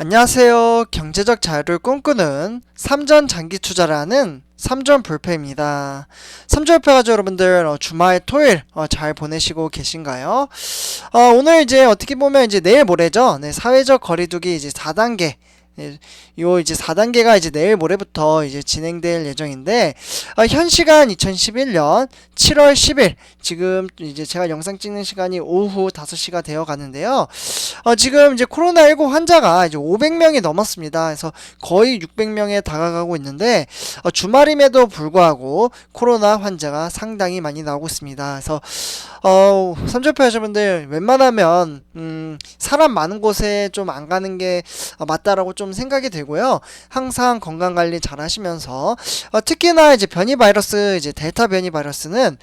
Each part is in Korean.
안녕하세요. 경제적 자유를 꿈꾸는 삼전 장기 투자를 하는 삼전 불패입니다. 삼전 불패 가족 여러분들 주말 토요일 잘 보내시고 계신가요? 오늘 이제 어떻게 보면 이제 내일 모레죠. 네, 사회적 거리두기 이제 4단계. 요 이제 4단계가 이제 내일 모레부터 이제 진행될 예정인데 현 시간 2011년 7월 10일 지금 이제 제가 영상 찍는 시간이 오후 5시가 되어 가는데요. 지금 이제 코로나19 환자가 이제 500명이 넘었습니다. 그래서 거의 600명에 다가가고 있는데 주말임에도 불구하고 코로나 환자가 상당히 많이 나오고 있습니다. 그래서 삼촌표 여러분들 웬만하면 사람 많은 곳에 좀 안 가는 게 맞다라고 좀 생각이 되고요. 항상 건강 관리 잘 하시면서 특히나 이제 변이 바이러스 이제 델타 변이 바이러스는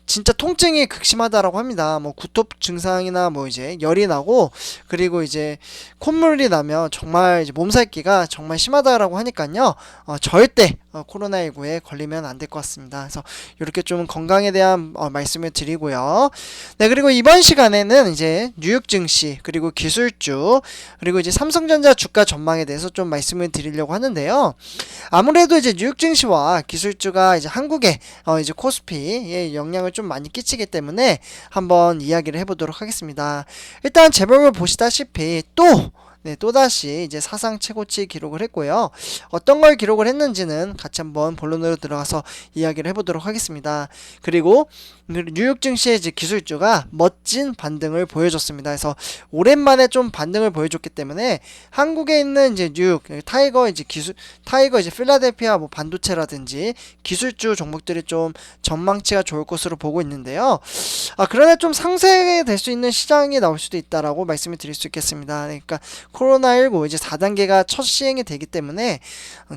진짜 통증이 극심하다라고 합니다. 뭐 구토 증상이나 뭐 이제 열이 나고 그리고 이제 콧물이 나면 정말 이제 몸살기가 정말 심하다라고 하니까요. 절대 코로나19에 걸리면 안 될 것 같습니다. 그래서 이렇게 좀 건강에 대한 말씀을 드리고요. 네, 그리고 이번 시간에는 이제 뉴욕 증시 그리고 기술주 그리고 이제 삼성전자 주가 전망에 대해서 좀 말씀을 드리려고 하는데요. 아무래도 이제 뉴욕 증시와 기술주가 이제 한국의 이제 코스피에 영향을 좀 많이 끼치기 때문에 한번 이야기를 해보도록 하겠습니다. 일단 재벌을 보시다시피 또다시 이제 사상 최고치 기록을 했고요. 어떤 걸 기록을 했는지는 같이 한번 본론으로 들어가서 이야기를 해보도록 하겠습니다. 그리고 뉴욕 증시의 이제 기술주가 멋진 반등을 보여줬습니다. 그래서 오랜만에 좀 반등을 보여줬기 때문에 한국에 있는 이제 뉴욕 타이거 이제 필라델피아 뭐 반도체라든지 기술주 종목들이 좀 전망치가 좋을 것으로 보고 있는데요. 그러나 좀 상쇄될 수 있는 시장이 나올 수도 있다라고 말씀을 드릴 수 있겠습니다. 그러니까 코로나19 이제 4단계가 첫 시행이 되기 때문에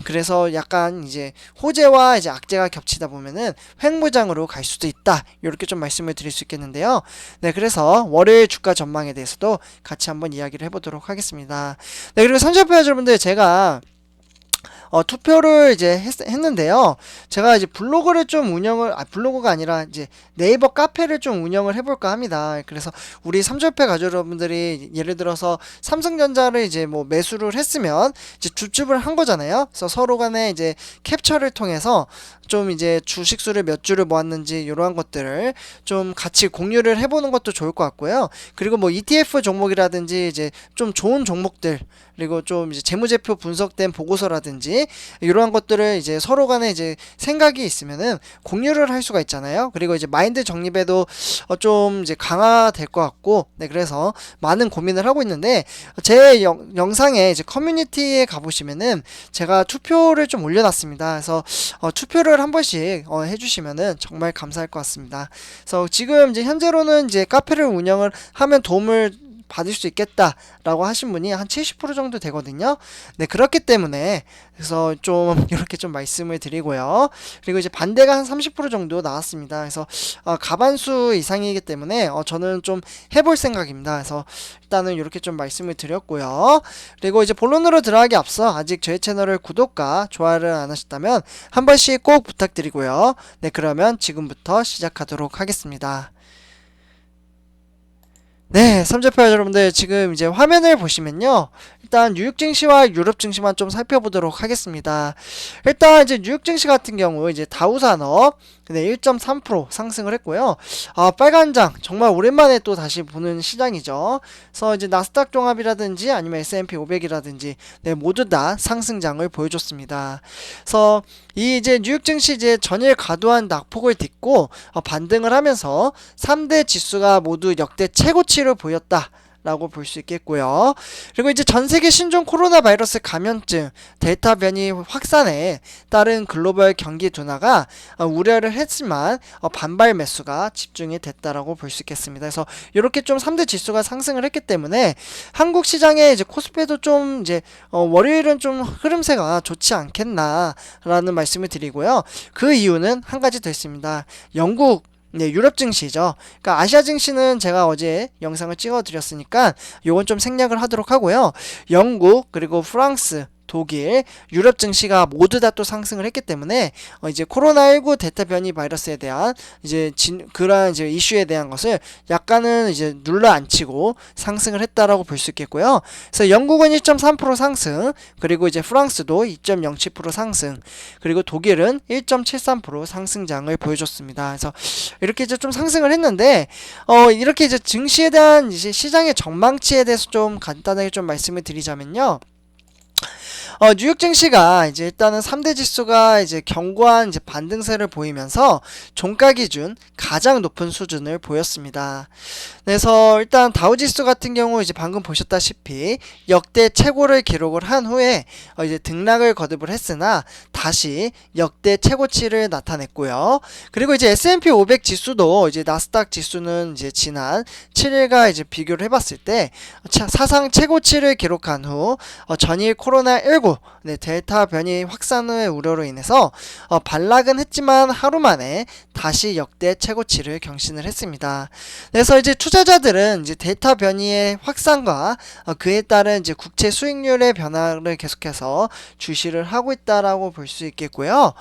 그래서 약간 이제 호재와 이제 악재가 겹치다 보면은 횡보장으로 갈 수도 있다. 이렇게 좀 말씀을 드릴 수 있겠는데요. 네, 그래서 월요일 주가 전망에 대해서도 같이 한번 이야기를 해보도록 하겠습니다. 네, 그리고 선전표 여러분들 제가 투표를 이제 했는데요. 제가 이제 블로그를 좀 블로그가 아니라 이제 네이버 카페를 좀 운영을 해볼까 합니다. 그래서 우리 삼절패 가족 여러분들이 예를 들어서 삼성전자를 이제 뭐 매수를 했으면 이제 주축을 한 거잖아요. 그래서 서로 간에 이제 캡처를 통해서 좀 이제 주식수를 몇 주를 모았는지 이러한 것들을 좀 같이 공유를 해보는 것도 좋을 것 같고요. 그리고 뭐 ETF 종목이라든지 이제 좀 좋은 종목들 그리고 좀 이제 재무제표 분석된 보고서라든지 이러한 것들을 이제 서로 간에 이제 생각이 있으면은 공유를 할 수가 있잖아요. 그리고 이제 마인드 정립에도 좀 이제 강화될 것 같고, 네, 그래서 많은 고민을 하고 있는데 제 영상에 이제 커뮤니티에 가보시면은 제가 투표를 좀 올려놨습니다. 그래서 투표를 한 번씩 해주시면은 정말 감사할 것 같습니다. 그래서 지금 이제 현재로는 이제 카페를 운영을 하면 도움을 받을 수 있겠다라고 하신 분이 한 70% 정도 되거든요. 네, 그렇기 때문에 그래서 좀 이렇게 좀 말씀을 드리고요. 그리고 이제 반대가 한 30% 정도 나왔습니다. 그래서 가반수 이상이기 때문에 저는 좀 해볼 생각입니다. 그래서 일단은 이렇게 좀 말씀을 드렸고요. 그리고 이제 본론으로 들어가기 앞서 아직 저희 채널을 구독과 좋아요를 안 하셨다면 한 번씩 꼭 부탁드리고요. 네, 그러면 지금부터 시작하도록 하겠습니다. 네, 삼재표 여러분들 지금 이제 화면을 보시면요. 일단 뉴욕 증시와 유럽 증시만 좀 살펴보도록 하겠습니다. 일단 이제 뉴욕 증시 같은 경우 이제 다우산업 1.3% 상승을 했고요. 빨간장 정말 오랜만에 또 다시 보는 시장이죠. 그래서 이제 나스닥 종합이라든지 아니면 S&P 500이라든지 네, 모두 다 상승장을 보여줬습니다. 그래서 이 이제 뉴욕 증시 이제 전일 과도한 낙폭을 딛고 반등을 하면서 3대 지수가 모두 역대 최고치를 보였다. 라고 볼 수 있겠고요. 그리고 이제 전 세계 신종 코로나 바이러스 감염증 델타 변이 확산에 따른 글로벌 경기 둔화가 우려를 했지만 반발 매수가 집중이 됐다라고 볼 수 있겠습니다. 그래서 이렇게 좀 3대 지수가 상승을 했기 때문에 한국 시장의 이제 코스피도 좀 이제 월요일은 좀 흐름세가 좋지 않겠나라는 말씀을 드리고요. 그 이유는 한 가지 더 있습니다. 네, 유럽 증시죠. 그러니까 아시아 증시는 제가 어제 영상을 찍어 드렸으니까 요건 좀 생략을 하도록 하고요. 영국 그리고 프랑스 독일, 유럽 증시가 모두 다 또 상승을 했기 때문에 이제 코로나19 델타 변이 바이러스에 대한 이제 그러한 이제 이슈에 대한 것을 약간은 이제 눌러앉히고 상승을 했다라고 볼 수 있겠고요. 그래서 영국은 1.3% 상승, 그리고 이제 프랑스도 2.07% 상승, 그리고 독일은 1.73% 상승장을 보여줬습니다. 그래서 이렇게 이제 좀 상승을 했는데 이렇게 이제 증시에 대한 이제 시장의 전망치에 대해서 좀 간단하게 좀 말씀을 드리자면요. 뉴욕 증시가 이제 일단은 3대 지수가 이제 견고한 이제 반등세를 보이면서 종가 기준 가장 높은 수준을 보였습니다. 그래서 일단 다우 지수 같은 경우 이제 방금 보셨다시피 역대 최고를 기록을 한 후에 이제 등락을 거듭을 했으나 다시 역대 최고치를 나타냈고요. 그리고 이제 S&P 500 지수도 이제 나스닥 지수는 이제 지난 7일과 이제 비교를 해봤을 때 사상 최고치를 기록한 후 전일 코로나19 델타 변이 확산의 우려로 인해서 반락은 했지만 하루 만에 다시 역대 최고치를 경신을 했습니다. 그래서 이제 투자자들은 이제 델타 변이의 확산과 그에 따른 이제 국채 수익률의 변화를 계속해서 주시를 하고 있다라고 볼 수 있겠고요.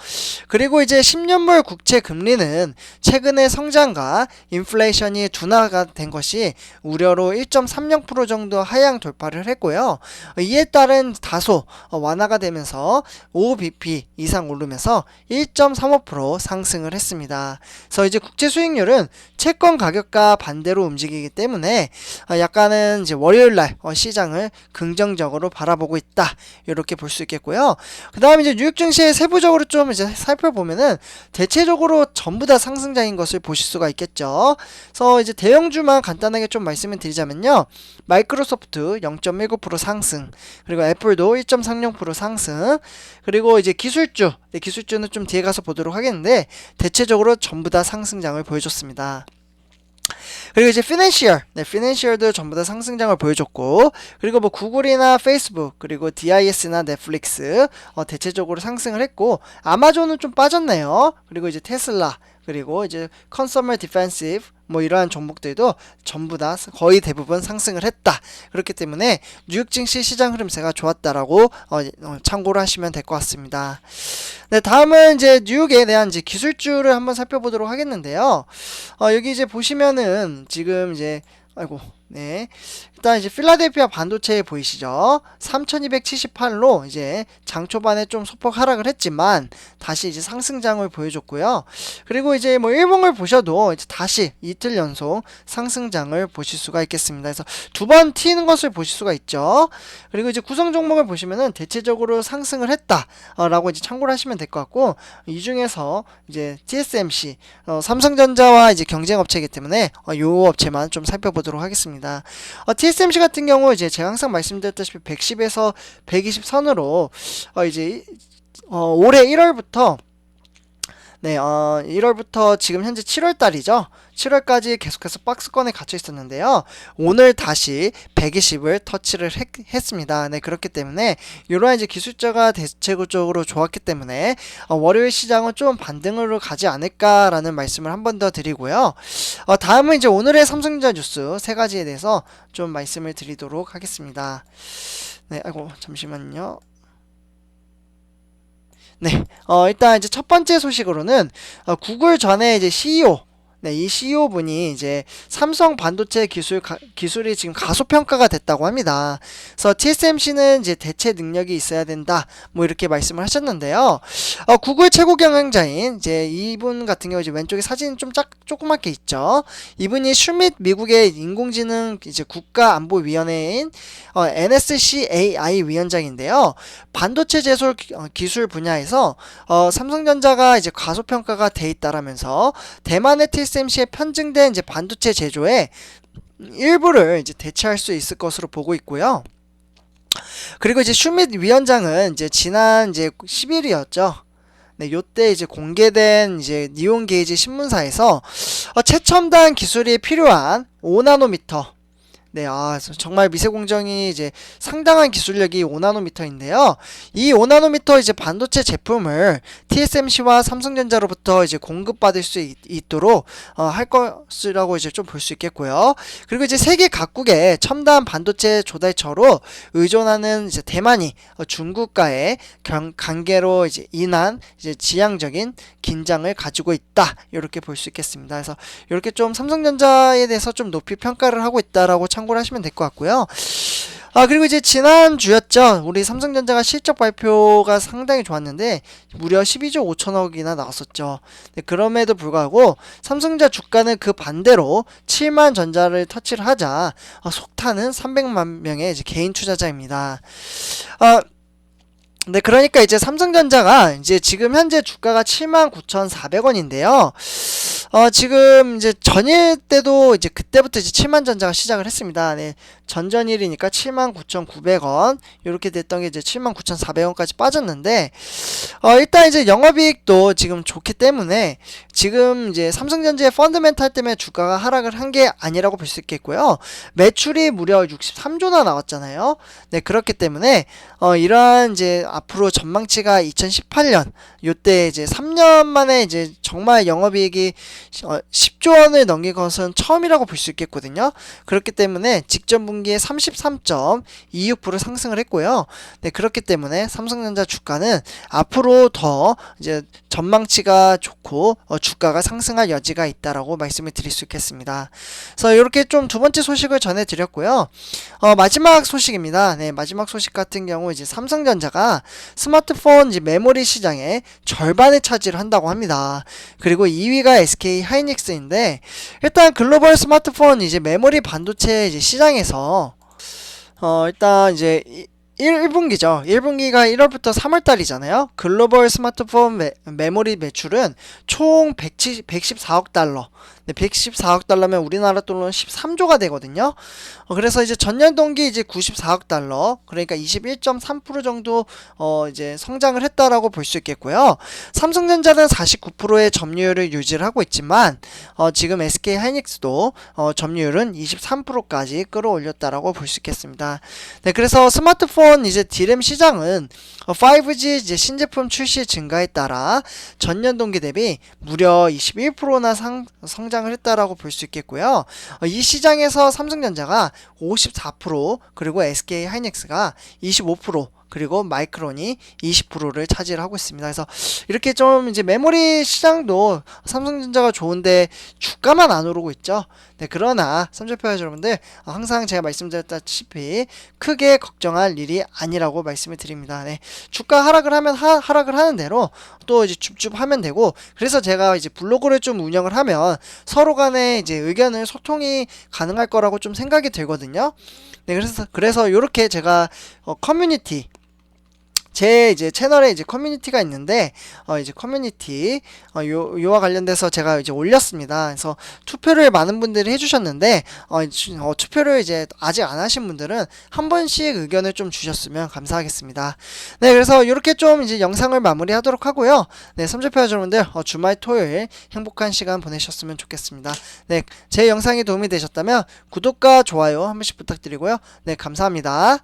그리고 이제 10년물 국채 금리는 최근의 성장과 인플레이션이 둔화가 된 것이 우려로 1.30% 정도 하향 돌파를 했고요. 이에 따른 다소 완화가 되면서 5bp 이상 오르면서 1.35% 상승을 했습니다. 그래서 이제 국채 수익률은 채권 가격과 반대로 움직이기 때문에 약간은 이제 월요일날 시장을 긍정적으로 바라보고 있다, 이렇게 볼 수 있겠고요. 그 다음에 이제 뉴욕 증시의 세부적으로 좀 이제 살펴보면은 대체적으로 전부 다 상승장인 것을 보실 수가 있겠죠. 그래서 이제 대형주만 간단하게 좀 말씀을 드리자면요. 마이크로소프트 0.19% 상승, 그리고 애플도 1.30% 상승, 그리고 이제 기술주, 기술주는 좀 뒤에 가서 보도록 하겠는데 대체적으로 전부 다 상승장을 보여줬습니다. 그리고 이제 피낸셜도 전부 다 상승장을 보여줬고, 그리고 뭐 구글이나 페이스북, 그리고 DIS나 넷플릭스 대체적으로 상승을 했고, 아마존은 좀 빠졌네요. 그리고 이제 테슬라, 그리고 이제 컨서머 디펜시브 뭐 이러한 종목들도 전부 다 거의 대부분 상승을 했다. 그렇기 때문에 뉴욕 증시 시장 흐름세가 좋았다라고 참고를 하시면 될 것 같습니다. 네, 다음은 이제 뉴욕에 대한 이제 기술주를 한번 살펴보도록 하겠는데요. 여기 이제 보시면은 지금 이제 네. 일단 이제 필라델피아 반도체 보이시죠? 3278로 이제 장 초반에 좀 소폭 하락을 했지만 다시 이제 상승장을 보여줬고요. 그리고 이제 뭐 일봉을 보셔도 이제 다시 이틀 연속 상승장을 보실 수가 있겠습니다. 그래서 두 번 튀는 것을 보실 수가 있죠. 그리고 이제 구성 종목을 보시면은 대체적으로 상승을 했다라고 이제 참고를 하시면 될 것 같고, 이 중에서 이제 TSMC 삼성전자와 이제 경쟁 업체이기 때문에 요 업체만 좀 살펴보도록 하겠습니다. TSMC 같은 경우 이제 제가 항상 말씀드렸다시피 110에서 120 선으로 이제 올해 1월부터 1월부터 지금 현재 7월달이죠. 7월까지 계속해서 박스권에 갇혀 있었는데요. 오늘 다시 120을 터치를 했습니다. 네, 그렇기 때문에 이러한 이제 기술자가 대체적으로 좋았기 때문에 월요일 시장은 좀 반등으로 가지 않을까라는 말씀을 한 번 더 드리고요. 다음은 이제 오늘의 삼성전자 뉴스 세 가지에 대해서 좀 말씀을 드리도록 하겠습니다. 네, 잠시만요. 네, 일단 이제 첫 번째 소식으로는 구글 전에 이제 CEO, 이 CEO 분이 이제 삼성 반도체 기술이 지금 가소평가가 됐다고 합니다. 그래서 TSMC는 이제 대체 능력이 있어야 된다, 뭐 이렇게 말씀을 하셨는데요. 구글 최고 경영자인 이제 이분 같은 경우 이제 왼쪽에 사진 좀 조그맣게 있죠. 이분이 슈밋 미국의 인공지능 이제 국가안보위원회인 NSCAI 위원장인데요. 반도체 제조 기술 분야에서 삼성전자가 이제 가소평가가 돼 있다라면서 대만의 TSMC에 편증된 이제 반도체 제조에 일부를 이제 대체할 수 있을 것으로 보고 있고요. 그리고 이제 슈밋 위원장은 이제 지난 이제 10일이었죠. 네, 요때 이제 공개된 이제 니온 게이지 신문사에서 최첨단 기술이 필요한 5나노미터 네, 정말 미세공정이 이제 상당한 기술력이 5나노미터인데요. 이 5나노미터 이제 반도체 제품을 TSMC와 삼성전자로부터 이제 공급받을 수 있도록 할 것이라고 이제 좀 볼 수 있겠고요. 그리고 이제 세계 각국의 첨단 반도체 조달처로 의존하는 이제 대만이 중국과의 관계로 이제 인한 이제 지향적인 긴장을 가지고 있다. 이렇게 볼 수 있겠습니다. 그래서 이렇게 좀 삼성전자에 대해서 좀 높이 평가를 하고 있다라고 참고를 하시면 될 것 같고요. 그리고 이제 지난주였죠. 우리 삼성전자가 실적 발표가 상당히 좋았는데 무려 12조 5천억이나 나왔었죠. 네, 그럼에도 불구하고 삼성전자 주가는 그 반대로 7만 전자를 터치를 하자 속타는 300만 명의 이제 개인 투자자입니다. 네, 그러니까 이제 삼성전자가 이제 지금 현재 주가가 79,400원인데요. 지금 이제 전일 때도 이제 그때부터 이제 7만 전자가 시작을 했습니다. 네, 전전일이니까 79,900원 이렇게 됐던 게 이제 79,400원까지 빠졌는데 일단 이제 영업이익도 지금 좋기 때문에 지금 이제 삼성전자의 펀드멘탈 때문에 주가가 하락을 한 게 아니라고 볼 수 있겠고요. 매출이 무려 63조나 나왔잖아요. 네, 그렇기 때문에 이러한 이제 앞으로 전망치가 2018년 요때 이제 3년 만에 이제 정말 영업이익이 10조 원을 넘긴 것은 처음이라고 볼 수 있겠거든요. 그렇기 때문에 직전 분기에 33.26% 상승을 했고요. 네, 그렇기 때문에 삼성전자 주가는 앞으로 더 이제 전망치가 좋고 주가가 상승할 여지가 있다라고 말씀을 드릴 수 있겠습니다. 그래서 이렇게 좀 두 번째 소식을 전해드렸고요. 마지막 소식입니다. 네, 마지막 소식 같은 경우 이제 삼성전자가 스마트폰 이제 메모리 시장의 절반을 차지를 한다고 합니다. 그리고 2위가 SK 하이닉스인데 일단 글로벌 스마트폰 이제 메모리 반도체 이제 시장에서 일단 이제 1분기죠. 1분기가 1월부터 3월달이잖아요. 글로벌 스마트폰 메모리 매출은 총 114억 달러. 네, 114억 달러면 우리나라 돈으로 13조가 되거든요. 그래서 이제 전년 동기 이제 94억 달러, 그러니까 21.3% 정도 이제 성장을 했다라고 볼 수 있겠고요. 삼성전자는 49%의 점유율을 유지를 하고 있지만 지금 SK 하이닉스도 점유율은 23%까지 끌어올렸다라고 볼 수 있겠습니다. 네, 그래서 스마트폰 이제 D램 시장은 5G 이제 신제품 출시 증가에 따라 전년 동기 대비 무려 21%나 성장을 했다라고 볼 수 있겠고요. 이 시장에서 삼성전자가 54% 그리고 SK 하이닉스가 25% 그리고 마이크론이 20%를 차지하고 있습니다. 그래서 이렇게 좀 이제 메모리 시장도 삼성전자가 좋은데 주가만 안 오르고 있죠. 네, 그러나 삼성표현 여러분들 항상 제가 말씀드렸다시피 크게 걱정할 일이 아니라고 말씀을 드립니다. 네, 주가 하락을 하면 하락을 하는 대로 또 이제 줍줍 하면 되고, 그래서 제가 이제 블로그를 좀 운영을 하면 서로 간에 이제 의견을 소통이 가능할 거라고 좀 생각이 들거든요. 네, 그래서 이렇게 제가 커뮤니티 제 이제 채널에 이제 커뮤니티가 있는데 이제 커뮤니티 요와 관련돼서 제가 이제 올렸습니다. 그래서 투표를 많은 분들이 해주셨는데 투표를 이제 아직 안 하신 분들은 한 번씩 의견을 좀 주셨으면 감사하겠습니다. 네, 그래서 이렇게 좀 이제 영상을 마무리하도록 하고요. 네, 삼조표 여러분들 주말 토요일 행복한 시간 보내셨으면 좋겠습니다. 네, 제 영상이 도움이 되셨다면 구독과 좋아요 한 번씩 부탁드리고요. 네, 감사합니다.